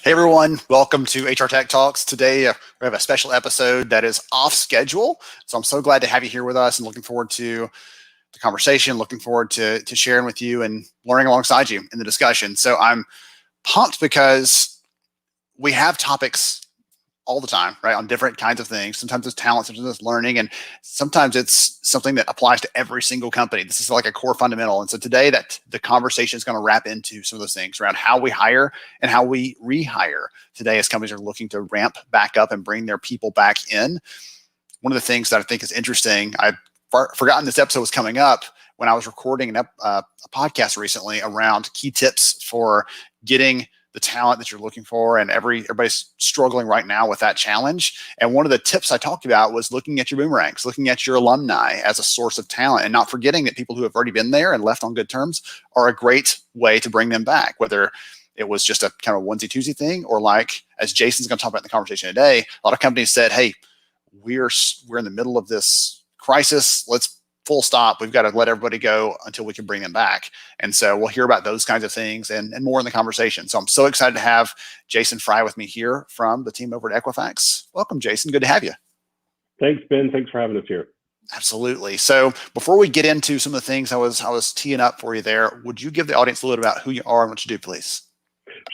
Hey everyone, welcome to HR Tech Talks. Today we have a special episode that is off schedule. So I'm so glad to have you here with us and looking forward to the conversation, looking forward to sharing with you and learning alongside you in the discussion. So I'm pumped because we have topics all the time, right, on different kinds of things. Sometimes it's talent, sometimes it's learning, and sometimes it's something that applies to every single company. This is like a core fundamental. And so today that the conversation is going to wrap into some of those things around how we hire and how we rehire today as companies are looking to ramp back up and bring their people back in. One of the things that I think is interesting, I've forgotten this episode was coming up when I was recording a podcast recently around key tips for getting the talent that you're looking for, and everybody's struggling right now with that challenge. And one of the tips I talked about was looking at your boomerangs, looking at your alumni as a source of talent, and not forgetting that people who have already been there and left on good terms are a great way to bring them back, whether it was just a kind of onesie-twosie thing, or like, as Jason's going to talk about in the conversation today, a lot of companies said, hey, we're in the middle of this crisis. Let's full stop. We've got to let everybody go until we can bring them back. And so we'll hear about those kinds of things and more in the conversation. So I'm so excited to have Jason Fry with me here from the team over at Equifax. Welcome, Jason. Good to have you. Thanks, Ben. Thanks for having us here. Absolutely. So before we get into some of the things I was teeing up for you there, would you give the audience a little bit about who you are and what you do, please?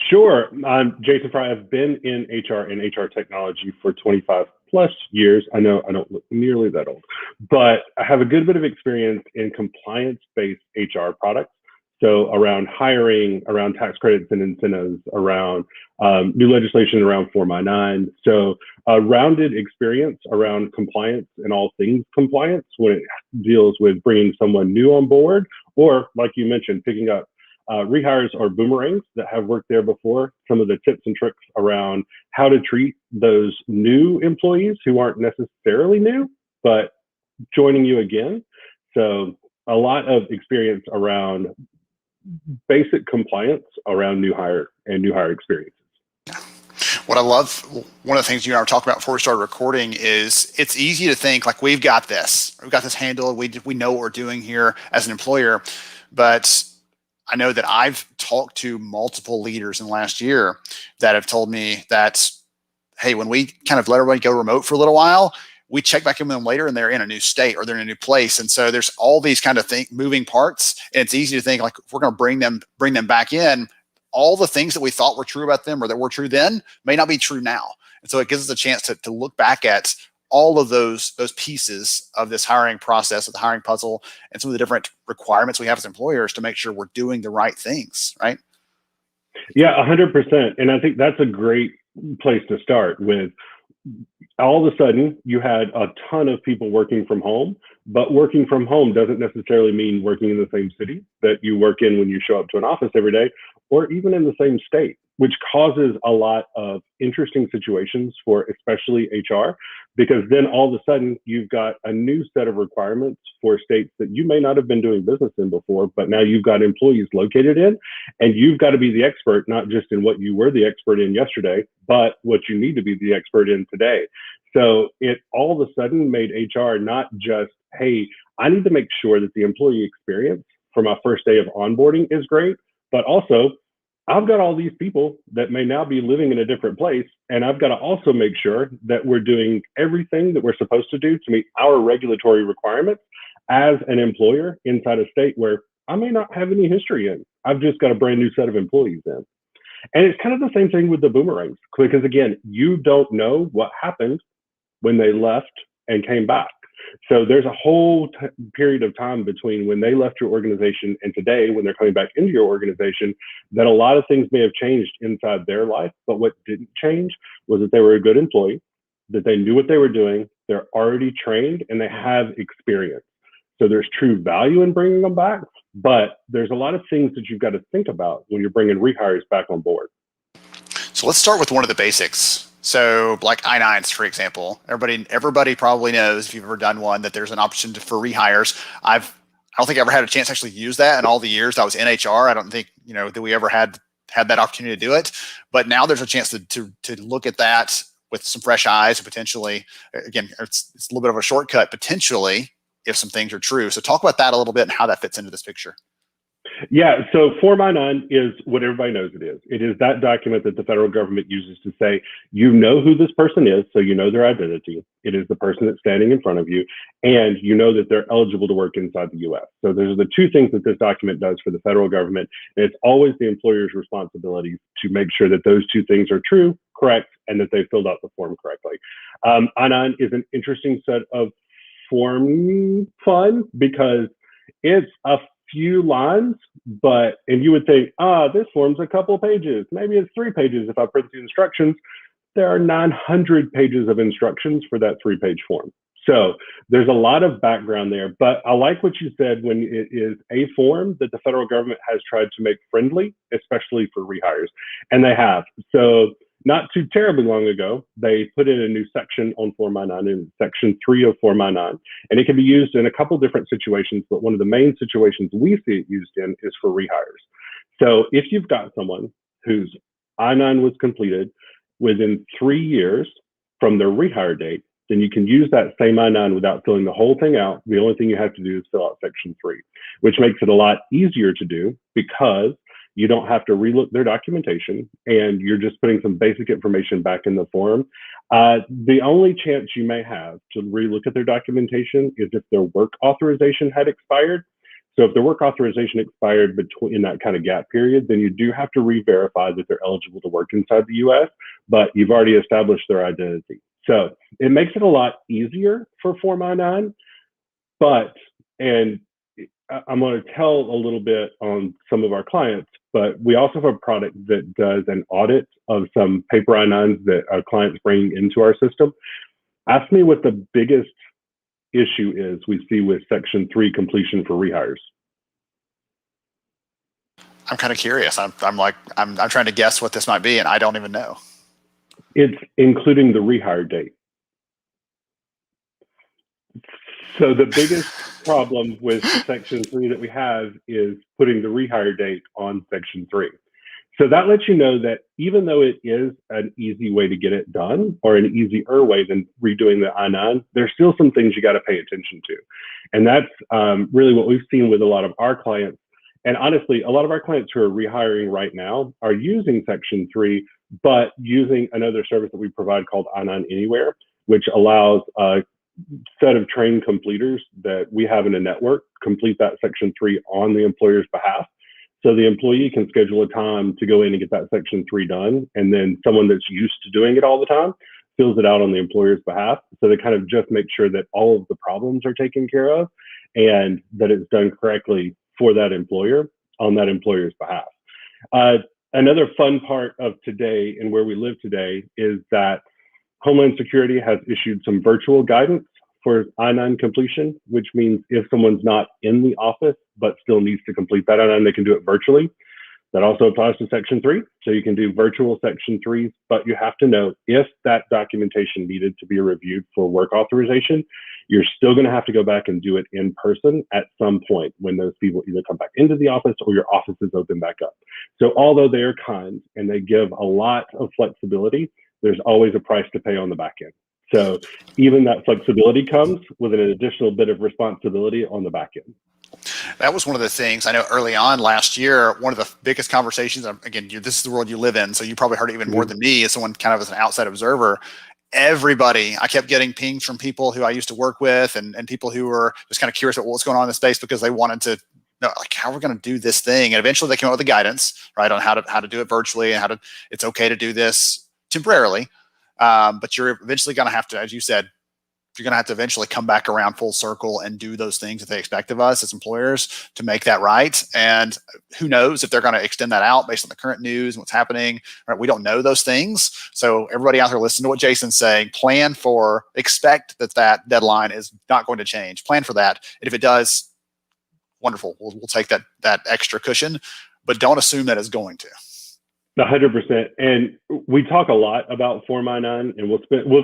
Sure. I'm Jason Fry. I've been in HR and HR technology for 25 plus years. I know I don't look nearly that old, but I have a good bit of experience in compliance-based HR products. So around hiring, around tax credits and incentives, around new legislation around Form I-9. So a rounded experience around compliance and all things compliance when it deals with bringing someone new on board, or like you mentioned, picking up rehires or boomerangs that have worked there before, some of the tips and tricks around how to treat those new employees who aren't necessarily new, but joining you again. So a lot of experience around basic compliance around new hire and new hire experiences. What I love, one of the things you and I were talking about before we started recording is it's easy to think like we've got this handled. We know what we're doing here as an employer, but I know that I've talked to multiple leaders in the last year that have told me that, hey, when we kind of let everybody go remote for a little while, we check back in with them later and they're in a new state or they're in a new place. And so there's all these kind of moving parts. And it's easy to think like, if we're going to bring them back in, all the things that we thought were true about them or that were true then may not be true now. And so it gives us a chance to look back at all of those pieces of this hiring process, of the hiring puzzle, and some of the different requirements we have as employers to make sure we're doing the right things, right? Yeah, 100%. And I think that's a great place to start with. All of a sudden, you had a ton of people working from home, but working from home doesn't necessarily mean working in the same city that you work in when you show up to an office every day, or even in the same state, which causes a lot of interesting situations for especially HR, because then all of a sudden you've got a new set of requirements for states that you may not have been doing business in before, but now you've got employees located in, and you've got to be the expert, not just in what you were the expert in yesterday, but what you need to be the expert in today. So it all of a sudden made HR not just, hey, I need to make sure that the employee experience for my first day of onboarding is great, but also I've got all these people that may now be living in a different place, and I've got to also make sure that we're doing everything that we're supposed to do to meet our regulatory requirements as an employer inside a state where I may not have any history in. I've just got a brand new set of employees in. And it's kind of the same thing with the boomerangs, because again, you don't know what happened when they left and came back. So there's a whole period of time between when they left your organization and today, when they're coming back into your organization, that a lot of things may have changed inside their life. But what didn't change was that they were a good employee, that they knew what they were doing, they're already trained, and they have experience. So there's true value in bringing them back, but there's a lot of things that you've got to think about when you're bringing rehires back on board. So let's start with one of the basics. So like I-9s, for example, everybody probably knows, if you've ever done one, that there's an option for rehires. I don't think I ever had a chance to actually use that in all the years I was in HR. I don't think, that we ever had that opportunity to do it, but now there's a chance to look at that with some fresh eyes and potentially, again, it's a little bit of a shortcut potentially if some things are true. So talk about that a little bit and how that fits into this picture. Yeah, so Form I-9 is what everybody knows it is. It is that document that the federal government uses to say, you know who this person is, so you know their identity. It is the person that's standing in front of you, and you know that they're eligible to work inside the US. So those are the two things that this document does for the federal government. And it's always the employer's responsibility to make sure that those two things are true, correct, and that they filled out the form correctly. I-9 is an interesting set of form fun because it's a few lines, and you would think, this form's a couple of pages. Maybe it's 3 pages if I print the instructions. There are 900 pages of instructions for that 3-page form. So there's a lot of background there, but I like what you said when it is a form that the federal government has tried to make friendly, especially for rehires, and they have. So not too terribly long ago, they put in a new section on Form I-9 in Section 3 of Form I-9, and it can be used in a couple different situations, but one of the main situations we see it used in is for rehires. So if you've got someone whose I-9 was completed within 3 years from their rehire date, then you can use that same I-9 without filling the whole thing out. The only thing you have to do is fill out Section 3, which makes it a lot easier to do because you don't have to relook their documentation, and you're just putting some basic information back in the form. The only chance you may have to relook at their documentation is if their work authorization had expired. So if their work authorization expired in that kind of gap period, then you do have to re-verify that they're eligible to work inside the US, but you've already established their identity. So it makes it a lot easier for Form I-9, and I'm going to tell a little bit on some of our clients, but we also have a product that does an audit of some paper I-9s that our clients bring into our system. Ask me what the biggest issue is we see with Section 3 completion for rehires. I'm kind of curious. I'm trying to guess what this might be, and I don't even know. It's including the rehire date. So the biggest problem with Section 3 that we have is putting the rehire date on Section 3. So that lets you know that even though it is an easy way to get it done, or an easier way than redoing the I-9, there's still some things you got to pay attention to. And that's really what we've seen with a lot of our clients. And honestly, a lot of our clients who are rehiring right now are using Section 3, but using another service that we provide called I-9 Anywhere, which allows a set of trained completers that we have in a network complete that Section 3 on the employer's behalf. So the employee can schedule a time to go in and get that Section 3 done, and then someone that's used to doing it all the time fills it out on the employer's behalf. So they kind of just make sure that all of the problems are taken care of and that it's done correctly for that employer on that employer's behalf. Another fun part of today and where we live today is that Homeland Security has issued some virtual guidance for I-9 completion, which means if someone's not in the office but still needs to complete that I-9, they can do it virtually. That also applies to Section 3. So you can do virtual Section 3s, but you have to know if that documentation needed to be reviewed for work authorization, you're still going to have to go back and do it in person at some point when those people either come back into the office or your office is open back up. So although they are kind and they give a lot of flexibility, there's always a price to pay on the back end. So even that flexibility comes with an additional bit of responsibility on the back end. That was one of the things I know early on last year. One of the biggest conversations, again, this is the world you live in, so you probably heard it even more than me as someone kind of as an outside observer. I kept getting pings from people who I used to work with and people who were just kind of curious about what's going on in the space because they wanted to know, like, how we're going to do this thing. And eventually they came up with the guidance, right, on how to do it virtually and it's okay to do this temporarily. But you're eventually going to have to, as you said, you're going to have to eventually come back around full circle and do those things that they expect of us as employers to make that right. And who knows if they're going to extend that out based on the current news and what's happening, right? We don't know those things. So everybody out there, listen to what Jason's saying, expect that deadline is not going to change. Plan for that. And if it does, wonderful. We'll take that extra cushion, but don't assume that it's going to. 100%. And we talk a lot about Form I-9, and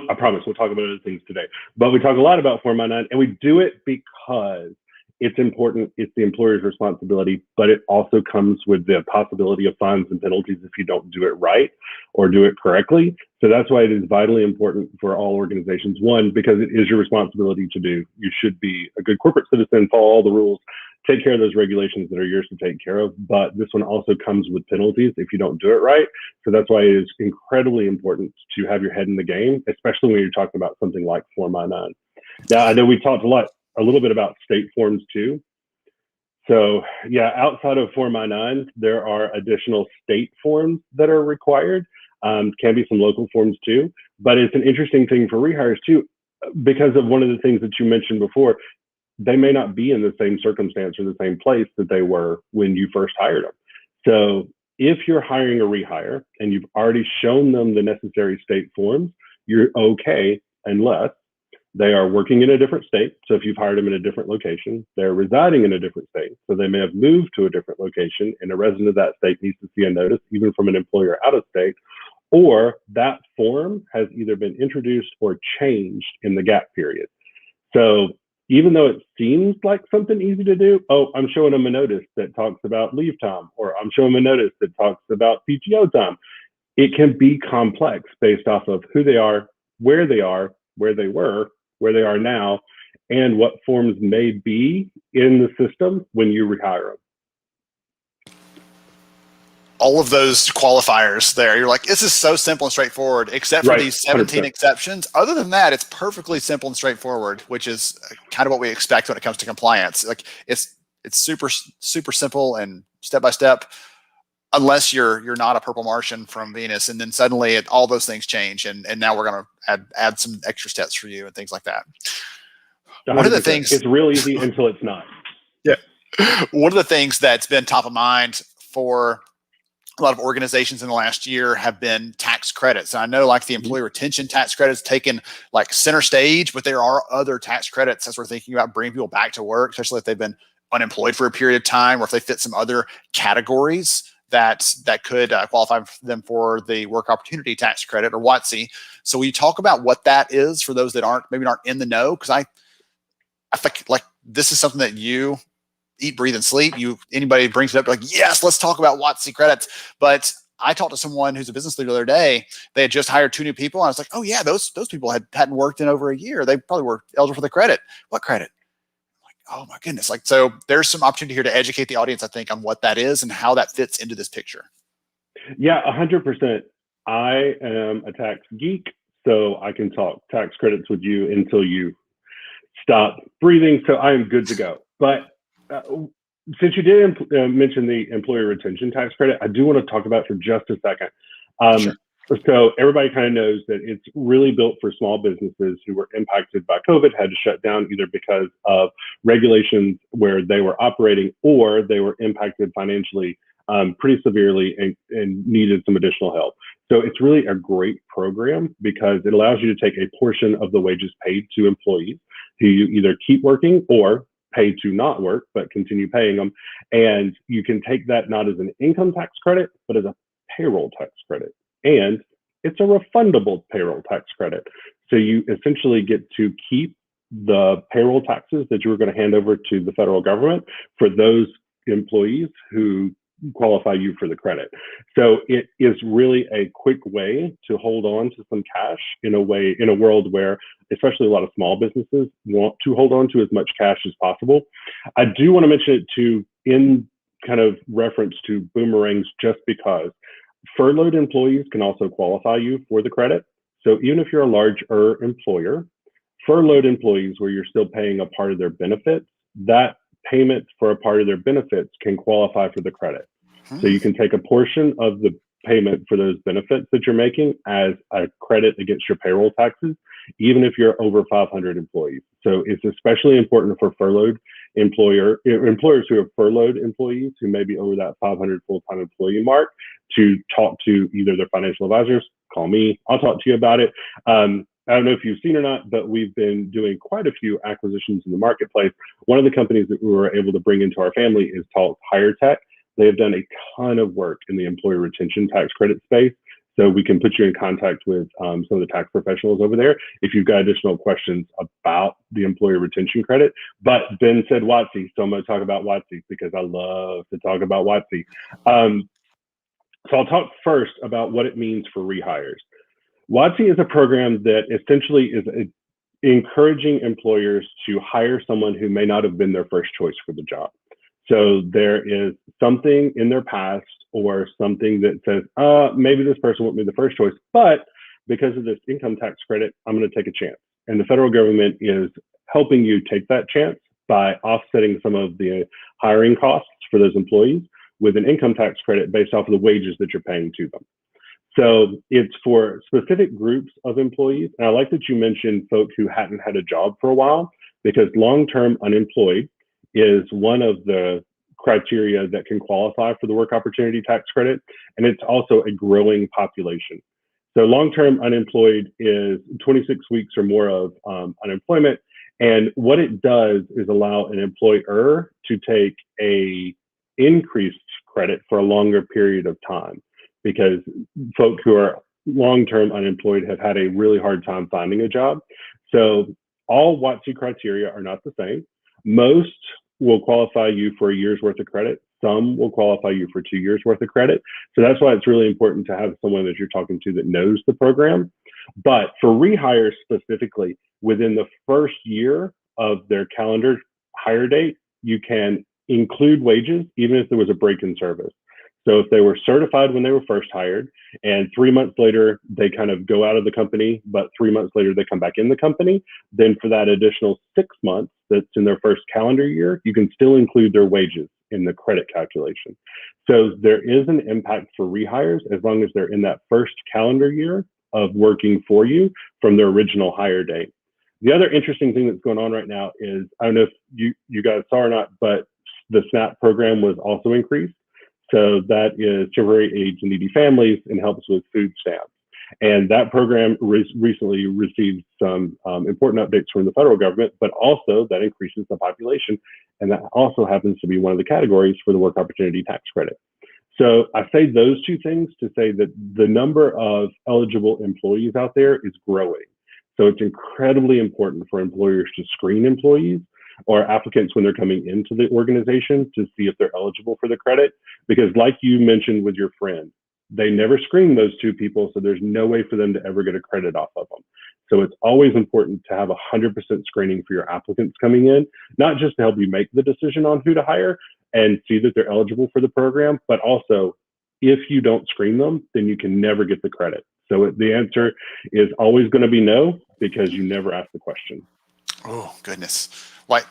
I promise we'll talk about other things today, but we talk a lot about Form I-9, and we do it because it's important. It's the employer's responsibility, but it also comes with the possibility of fines and penalties if you don't do it right or do it correctly. So that's why it is vitally important for all organizations. One, because it is your responsibility to do. You should be a good corporate citizen, follow all the rules, take care of those regulations that are yours to take care of. But this one also comes with penalties if you don't do it right. So that's why it is incredibly important to have your head in the game, especially when you're talking about something like Form I-9. Now, I know we talked a little bit about state forms too. So yeah, outside of Form I-9, there are additional state forms that are required. Can be some local forms too, but it's an interesting thing for rehires too, because of one of the things that you mentioned before. They may not be in the same circumstance or the same place that they were when you first hired them. So if you're hiring a rehire and you've already shown them the necessary state forms, you're okay unless they are working in a different state. So if you've hired them in a different location, they're residing in a different state. So they may have moved to a different location and a resident of that state needs to see a notice, even from an employer out of state, or that form has either been introduced or changed in the gap period. So even though it seems like something easy to do, oh, I'm showing them a notice that talks about leave time, or I'm showing them a notice that talks about PTO time. It can be complex based off of who they are, where they were, where they are now, and what forms may be in the system when you rehire them. All of those qualifiers there, you're like, this is so simple and straightforward, except for these 17 100%. Exceptions. Other than that, it's perfectly simple and straightforward, which is kind of what we expect when it comes to compliance. Like it's super simple and step by step, unless you're not a purple Martian from Venus, and then suddenly all those things change, and now we're going to add some extra steps for you and things like that. 100%. One of the things, it's real easy until it's not. Yeah. One of the things that's been top of mind for a lot of organizations in the last year have been tax credits. And I know like the employee retention tax credits taken like center stage, but there are other tax credits as we're thinking about bringing people back to work, especially if they've been unemployed for a period of time, or if they fit some other categories that could qualify them for the work opportunity tax credit, or WOTC. So will you talk about what that is for those that aren't in the know? Because I think like this is something that you eat, breathe, and sleep. Anybody brings it up, like, yes, let's talk about WOTC credits. But I talked to someone who's a business leader the other day. They had just hired 2 new people. And I was like, oh yeah, those people hadn't worked in over a year. They probably were eligible for the credit. What credit? I'm like, oh my goodness. Like, so there's some opportunity here to educate the audience, I think, on what that is and how that fits into this picture. Yeah, 100%. I am a tax geek, so I can talk tax credits with you until you stop breathing. So I am good to go. But since you did mention the employee retention tax credit, I do want to talk about it for just a second. Sure. So everybody kind of knows that it's really built for small businesses who were impacted by COVID, had to shut down either because of regulations where they were operating, or they were impacted financially pretty severely and needed some additional help. So it's really a great program because it allows you to take a portion of the wages paid to employees who you either keep working or pay to not work, but continue paying them. And you can take that not as an income tax credit, but as a payroll tax credit. And it's a refundable payroll tax credit. So you essentially get to keep the payroll taxes that you were going to hand over to the federal government for those employees who qualify you for the credit. So it is really a quick way to hold on to some cash in a world where especially a lot of small businesses want to hold on to as much cash as possible. I do want to mention it too in kind of reference to boomerangs, just because furloughed employees can also qualify you for the credit. So even if you're a larger employer, furloughed employees where you're still paying a part of their benefits, that payment for a part of their benefits can qualify for the credit. So you can take a portion of the payment for those benefits that you're making as a credit against your payroll taxes, even if you're over 500 employees. So it's especially important for furloughed employers who have furloughed employees who may be over that 500 full-time employee mark to talk to either their financial advisors. Call me, I'll talk to you about it. I don't know if you've seen or not, but we've been doing quite a few acquisitions in the marketplace. One of the companies that we were able to bring into our family is called HireTech. They have done a ton of work in the employee retention tax credit space. So we can put you in contact with some of the tax professionals over there if you've got additional questions about the employee retention credit. But Ben said WOTC, so I'm going to talk about WOTC because I love to talk about WOTC. So I'll talk first about what it means for rehires. WOTC is a program that essentially is encouraging employers to hire someone who may not have been their first choice for the job. So there is something in their past or something that says, maybe this person won't be the first choice, but because of this income tax credit, I'm going to take a chance. And the federal government is helping you take that chance by offsetting some of the hiring costs for those employees with an income tax credit based off of the wages that you're paying to them. So it's for specific groups of employees. And I like that you mentioned folks who hadn't had a job for a while, because long-term unemployed is one of the criteria that can qualify for the work opportunity tax credit. And it's also a growing population. So long-term unemployed is 26 weeks or more of unemployment. And what it does is allow an employer to take a increased credit for a longer period of time, because folks who are long-term unemployed have had a really hard time finding a job. So all WOTC criteria are not the same. Most will qualify you for a year's worth of credit. Some will qualify you for 2 years worth of credit. So that's why it's really important to have someone that you're talking to that knows the program. But for rehire specifically, within the first year of their calendar hire date, you can include wages, even if there was a break in service. So if they were certified when they were first hired, and 3 months later they kind of go out of the company, but 3 months later they come back in the company, then for that additional 6 months that's in their first calendar year, you can still include their wages in the credit calculation. So there is an impact for rehires as long as they're in that first calendar year of working for you from their original hire date. The other interesting thing that's going on right now is, I don't know if you guys saw or not, but the SNAP program was also increased. So that is temporary aid to needy families and helps with food stamps. And that program recently received some important updates from the federal government, but also that increases the population. And that also happens to be one of the categories for the work opportunity tax credit. So I say those two things to say that the number of eligible employees out there is growing. So it's incredibly important for employers to screen employees or applicants when they're coming into the organization to see if they're eligible for the credit. Because like you mentioned with your friend, they never screen those two people, so there's no way for them to ever get a credit off of them. So it's always important to have 100% screening for your applicants coming in, not just to help you make the decision on who to hire and see that they're eligible for the program, but also if you don't screen them, then you can never get the credit. So the answer is always going to be no, because you never ask the question. Oh, goodness. Like,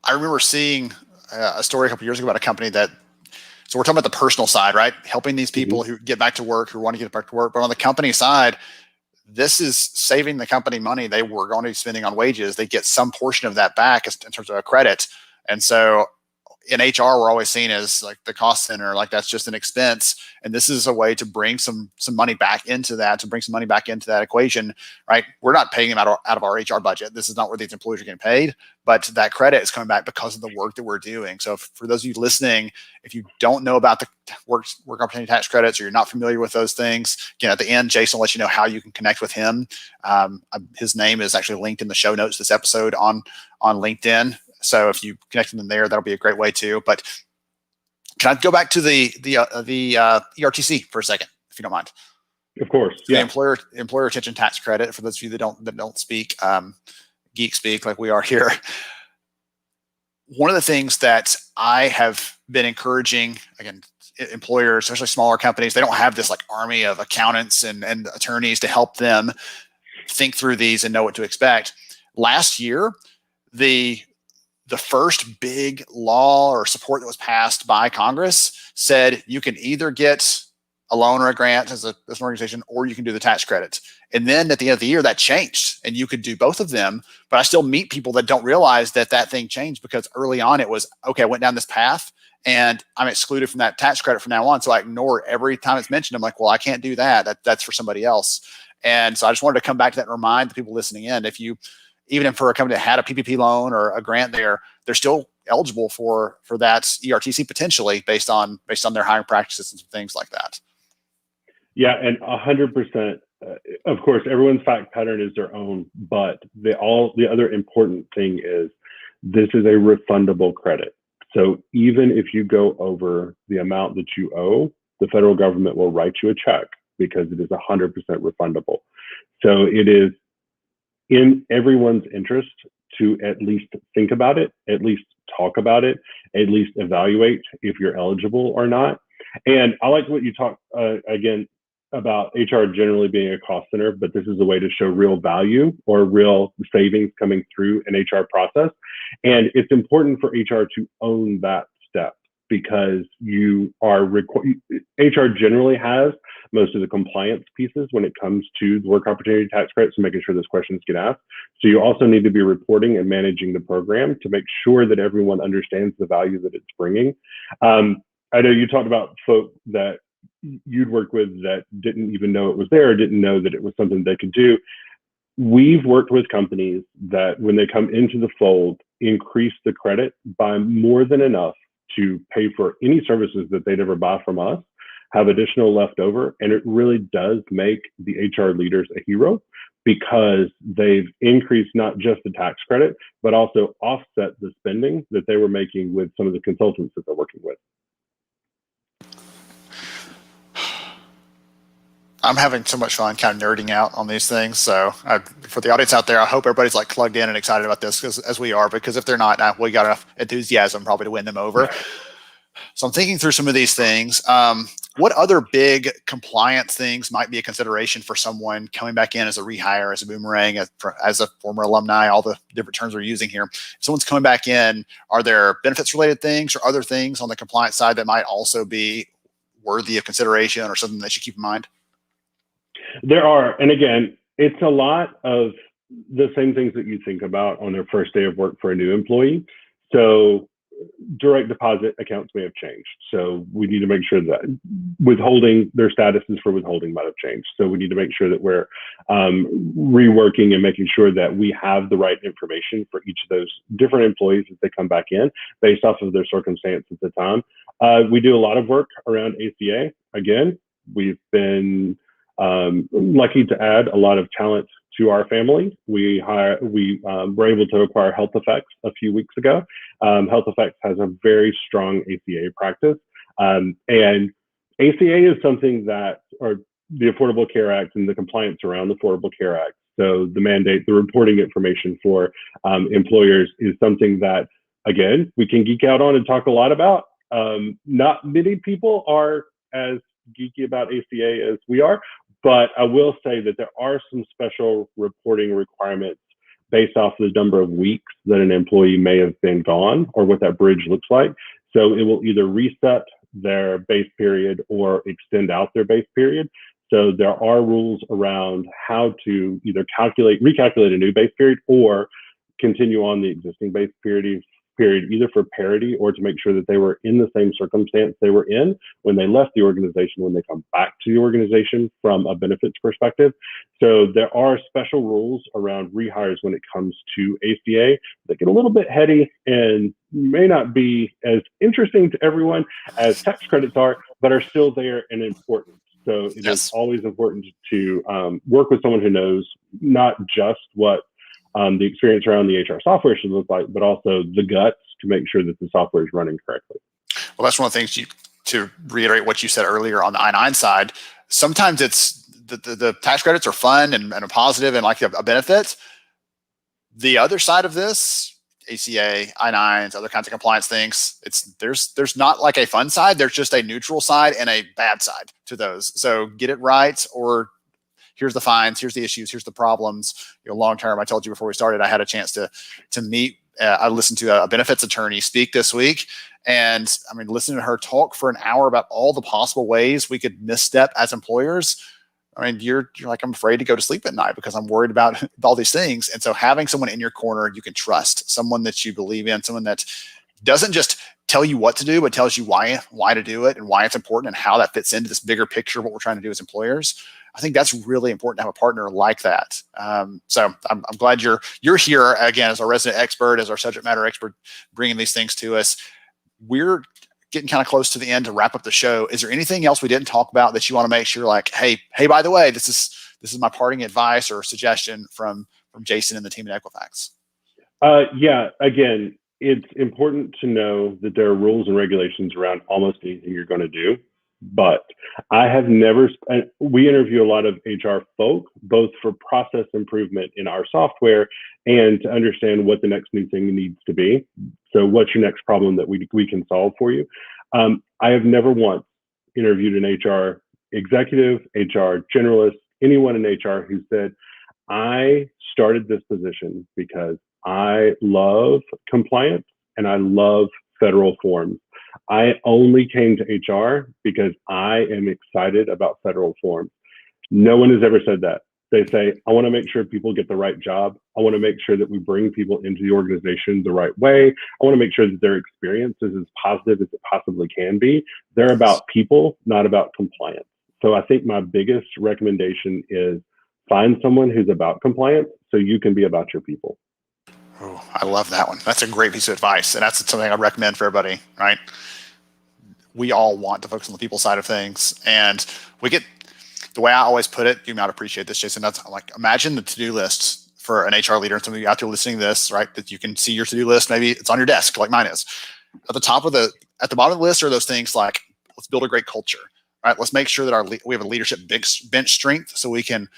I remember seeing a story a couple years ago about a company that, so we're talking about the personal side, right? Helping these people who get back to work, who want to get back to work. But on the company side, this is saving the company money they were going to be spending on wages. They get some portion of that back in terms of a credit. And so in HR, we're always seen as like the cost center, like that's just an expense. And this is a way to bring some money back into that, equation, right? We're not paying them out of our HR budget. This is not where these employees are getting paid, but that credit is coming back because of the work that we're doing. So for those of you listening, if you don't know about the work opportunity tax credits, or you're not familiar with those things, again, at the end, Jason will let you know how you can connect with him. His name is actually linked in the show notes this episode on LinkedIn. So if you connect them there, that'll be a great way too. But can I go back to the ERTC for a second, if you don't mind? Of course. Yeah. The employer retention tax credit, for those of you that don't speak geek speak like we are here. One of the things that I have been encouraging, again, employers, especially smaller companies, they don't have this like army of accountants and attorneys to help them think through these and know what to expect. Last year, the first big law or support that was passed by Congress said you can either get a loan or a grant as an organization, or you can do the tax credit. And then at the end of the year, that changed, and you could do both of them. But I still meet people that don't realize that thing changed, because early on it was, okay, I went down this path and I'm excluded from that tax credit from now on. So I ignore it every time it's mentioned. I'm like, well, I can't do that. That's for somebody else. And so I just wanted to come back to that and remind the people listening in, even if for a company that had a PPP loan or a grant there, they're still eligible for that ERTC potentially based on their hiring practices and some things like that. Yeah, and 100%. Of course, everyone's fact pattern is their own, but the other important thing is this is a refundable credit. So even if you go over the amount that you owe, the federal government will write you a check because it is 100% refundable. So it is in everyone's interest to at least think about it, at least talk about it, at least evaluate if you're eligible or not. And I like what you talked again about HR generally being a cost center, but this is a way to show real value or real savings coming through an HR process. And it's important for HR to own that step, because you are HR generally has most of the compliance pieces when it comes to the work opportunity tax credits and making sure those questions get asked. So you also need to be reporting and managing the program to make sure that everyone understands the value that it's bringing. I know you talked about folk that you'd worked with that didn't even know it was there, or didn't know that it was something they could do. We've worked with companies that when they come into the fold, increase the credit by more than enough to pay for any services that they'd ever buy from us, have additional left over. And it really does make the HR leaders a hero, because they've increased not just the tax credit, but also offset the spending that they were making with some of the consultants that they're working with. I'm having so much fun kind of nerding out on these things. So for the audience out there, I hope everybody's like plugged in and excited about this, as we are, because if they're not, we got enough enthusiasm probably to win them over. So I'm thinking through some of these things. What other big compliance things might be a consideration for someone coming back in as a rehire, as a boomerang, as a former alumni, all the different terms we're using here? If someone's coming back in, are there benefits related things or other things on the compliance side that might also be worthy of consideration or something that you keep in mind? There are, and again, it's a lot of the same things that you think about on their first day of work for a new employee. So direct deposit accounts may have changed. So we need to make sure that withholding, their statuses for withholding might have changed. So we need to make sure that we're reworking and making sure that we have the right information for each of those different employees as they come back in based off of their circumstance at the time. We do a lot of work around ACA. Again, we've been lucky to add a lot of talent to our family. We were able to acquire Equifax a few weeks ago. Equifax has a very strong ACA practice, and ACA is something that, or the Affordable Care Act and the compliance around the Affordable Care Act. So the mandate, the reporting information for employers is something that, again, we can geek out on and talk a lot about. Not many people are as geeky about ACA as we are, but I will say that there are some special reporting requirements based off the number of weeks that an employee may have been gone or what that bridge looks like. So it will either reset their base period or extend out their base period. So there are rules around how to either recalculate a new base period or continue on the existing base period, either for parity or to make sure that they were in the same circumstance they were in when they left the organization, when they come back to the organization from a benefits perspective. So there are special rules around rehires when it comes to ACA that get a little bit heady and may not be as interesting to everyone as tax credits are, but are still there and important. So it is always important to work with someone who knows not just what the experience around the HR software should look like, but also the guts to make sure that the software is running correctly. Well, that's one of the things to reiterate what you said earlier on the I-9 side. Sometimes it's the tax credits are fun and a positive and like a benefit. The other side of this, ACA, I-9s, other kinds of compliance things, there's not like a fun side. There's just a neutral side and a bad side to those. So get it right, or here's the fines, here's the issues, here's the problems. Long term, I told you before we started, I had a chance to meet. I listened to a benefits attorney speak this week, and I mean, listening to her talk for an hour about all the possible ways we could misstep as employers. I mean, you're like, I'm afraid to go to sleep at night because I'm worried about all these things. And so having someone in your corner you can trust, someone that you believe in, someone that doesn't just tell you what to do, but tells you why to do it and why it's important and how that fits into this bigger picture of what we're trying to do as employers. I think that's really important to have a partner like that. So I'm glad you're here again as our resident expert, as our subject matter expert, bringing these things to us. We're getting kind of close to the end to wrap up the show. Is there anything else we didn't talk about that you want to make sure, like, hey, by the way, this is my parting advice or suggestion from Jason and the team at Equifax? Yeah, again, it's important to know that there are rules and regulations around almost anything you're going to do. But I have never, we interview a lot of HR folk, both for process improvement in our software and to understand what the next new thing needs to be. So what's your next problem that we can solve for you? I have never once interviewed an HR executive, HR generalist, anyone in HR who said, I started this position because I love compliance and I love federal forms. I only came to HR because I am excited about federal forms. No one has ever said that. They say, I want to make sure people get the right job. I want to make sure that we bring people into the organization the right way. I want to make sure that their experience is as positive as it possibly can be. They're about people, not about compliance. So I think my biggest recommendation is find someone who's about compliance so you can be about your people. Ooh, I love that one. That's a great piece of advice. And that's something I recommend for everybody, right? We all want to focus on the people side of things. And we get, the way I always put it, you might appreciate this, Jason. That's like, imagine the to-do list for an HR leader. And some of you out there listening to this, right? That you can see your to-do list. Maybe it's on your desk like mine is. At the bottom of the list are those things like, let's build a great culture, right? Let's make sure that we have a leadership bench strength so we can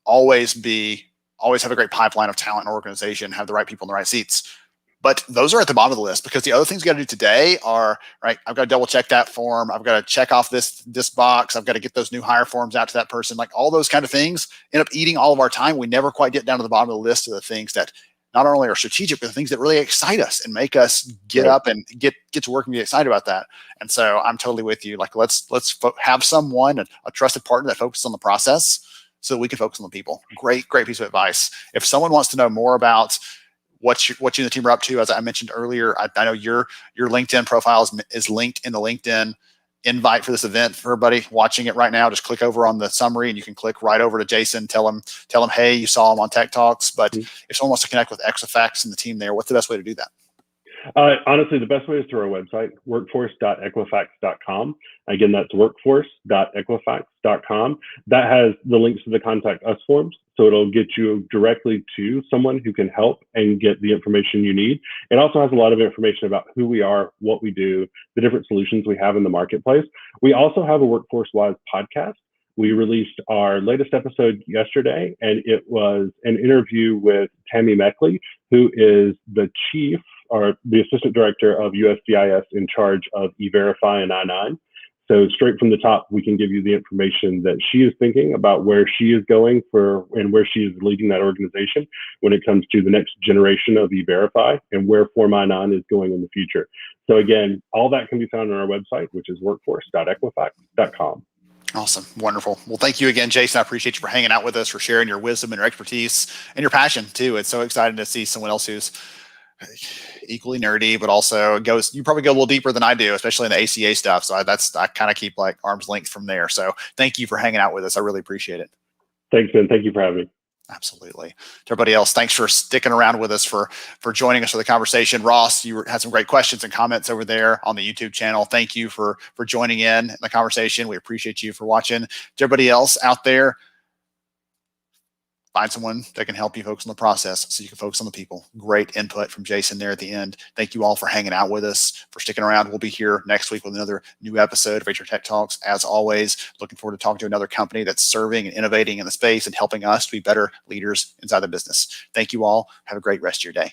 always have a great pipeline of talent and organization, have the right people in the right seats. But those are at the bottom of the list, because the other things you got to do today are, right, I've got to double check that form. I've got to check off this box. I've got to get those new hire forms out to that person. Like, all those kind of things end up eating all of our time. We never quite get down to the bottom of the list of the things that not only are strategic, but the things that really excite us and make us get up and get to work and be excited about that. And so I'm totally with you. Like, let's have someone, a trusted partner that focuses on the process so that we can focus on the people. Great piece of advice. If someone wants to know more about what you and the team are up to, as I mentioned earlier, I know your LinkedIn profile is linked in the LinkedIn invite for this event. For everybody watching it right now, just click over on the summary and you can click right over to Jason. Tell him, hey, you saw him on Tech Talks. But if someone wants to connect with Equifax and the team there, what's the best way to do that? Honestly, the best way is through our website, workforce.equifax.com. Again, that's workforce.equifax.com. That has the links to the contact us forms. So it'll get you directly to someone who can help and get the information you need. It also has a lot of information about who we are, what we do, the different solutions we have in the marketplace. We also have a Workforce Wise podcast. We released our latest episode yesterday, and it was an interview with Tammy Meckley, who is the chief or the assistant director of USCIS in charge of E-Verify and I-9. So straight from the top, we can give you the information that she is thinking about, where she is going and where she is leading that organization when it comes to the next generation of E-Verify and where Form I-9 is going in the future. So again, all that can be found on our website, which is workforce.equifax.com. Awesome. Wonderful. Well, thank you again, Jason. I appreciate you for hanging out with us, for sharing your wisdom and your expertise and your passion too. It's so exciting to see someone else who's equally nerdy, but also you probably go a little deeper than I do, especially in the ACA stuff. So I kind of keep like arm's length from there. So thank you for hanging out with us. I really appreciate it. Thanks, Ben. Thank you for having me. Absolutely. To everybody else, thanks for sticking around with us, for joining us for the conversation. Ross, you had some great questions and comments over there on the YouTube channel. Thank you for joining in the conversation. We appreciate you for watching. To everybody else out there, find someone that can help you focus on the process so you can focus on the people. Great input from Jason there at the end. Thank you all for hanging out with us, for sticking around. We'll be here next week with another new episode of HR Tech Talks. As always, looking forward to talking to another company that's serving and innovating in the space and helping us to be better leaders inside the business. Thank you all. Have a great rest of your day.